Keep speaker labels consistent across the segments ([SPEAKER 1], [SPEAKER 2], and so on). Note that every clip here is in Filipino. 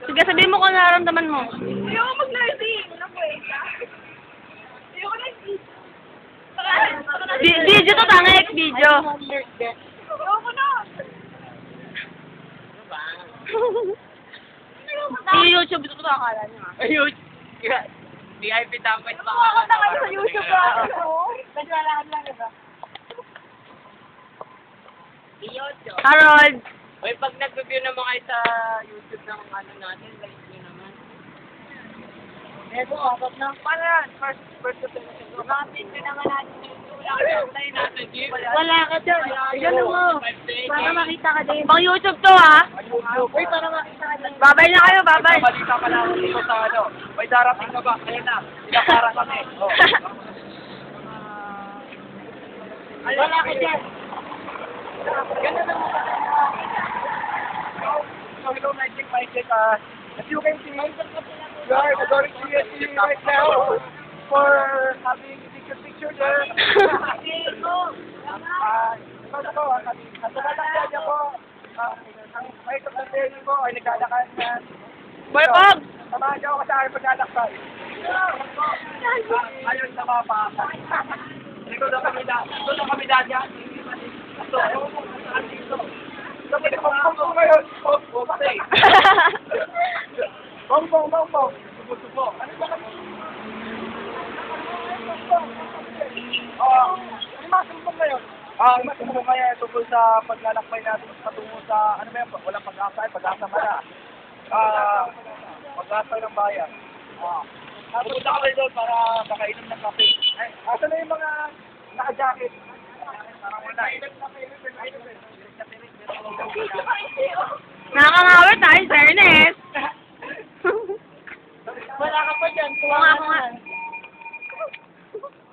[SPEAKER 1] Sige, sabihin mo kung nararamdaman mo.
[SPEAKER 2] Ayoko mag-nursing. Ayoko nursing.
[SPEAKER 1] Video to, tanga, video.
[SPEAKER 2] Ayoko na.
[SPEAKER 1] YouTube ito akala niya.
[SPEAKER 3] Ayun. VIP dapat ba?
[SPEAKER 2] Ako na kayo sa YouTube ba? Naglalakad lang, diba?
[SPEAKER 1] Harold!
[SPEAKER 3] Uy, pag nag-review naman kayo sa YouTube ng ano natin, like nyo naman.
[SPEAKER 2] Eto, apat na.
[SPEAKER 3] Paano yan? First to finish.
[SPEAKER 2] Kapit ko naman natin yung
[SPEAKER 1] Wala ka dyan.
[SPEAKER 2] Ganun mo. Para makita ka din.
[SPEAKER 1] Pang YouTube to, ha?
[SPEAKER 2] Uy, para makita ka din.
[SPEAKER 1] Babay na kayo, babay.
[SPEAKER 3] Balita pa lang dito sa ano. May darating na ba? Ayun na. Sila para kami. Oh.
[SPEAKER 2] Wala ka dyan.
[SPEAKER 3] Ganun na mo. So, hello, Magic. As you can see, we are adoring CSC right now for having a picture there. Natatatanda niya po, ang may kapatid ko ay naglalakad na.
[SPEAKER 1] Boypog!
[SPEAKER 3] Samahan niyo ako sa aking paglalakbay. Ayun na mapasa. Ikaw na kami dadya. Ito, saan dito? Kami na pang ngayon. Patay. Bong. Subo. Ano ba kami? Masumbong ngayon. Masumbong ngayon tungkol sa paglalakbay natin patungo sa, ano ba yan, walang pag-asa, pag-asa mala. Pag-asa ng bayan. Pupunta kami doon para makainom ng kape. Asa na yung mga naka-jacket? Parang wala.
[SPEAKER 1] Nakakangawit tayo, fairness.
[SPEAKER 2] Wala ka pa dyan.
[SPEAKER 1] Kuha nga ako nga.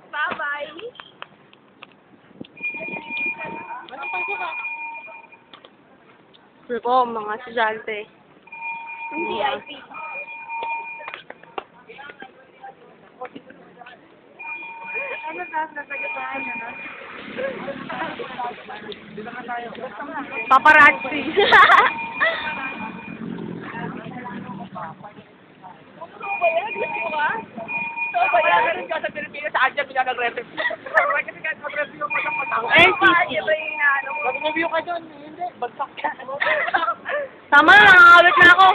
[SPEAKER 2] Bye-bye.
[SPEAKER 1] Ano po, mga estudyante.
[SPEAKER 2] VIP. Ano ba? Nasagatahan na na?
[SPEAKER 1] Paparazzi.
[SPEAKER 2] Gusto ka?
[SPEAKER 3] Ganun ka sa Pilipinas, sa Adya, pinag-review. Kasi kahit mag-review mo sa patao.
[SPEAKER 2] Ano mo?
[SPEAKER 3] Mag-review ka doon, hindi. Bagsak ka.
[SPEAKER 1] Tama na, nakakawit na ako.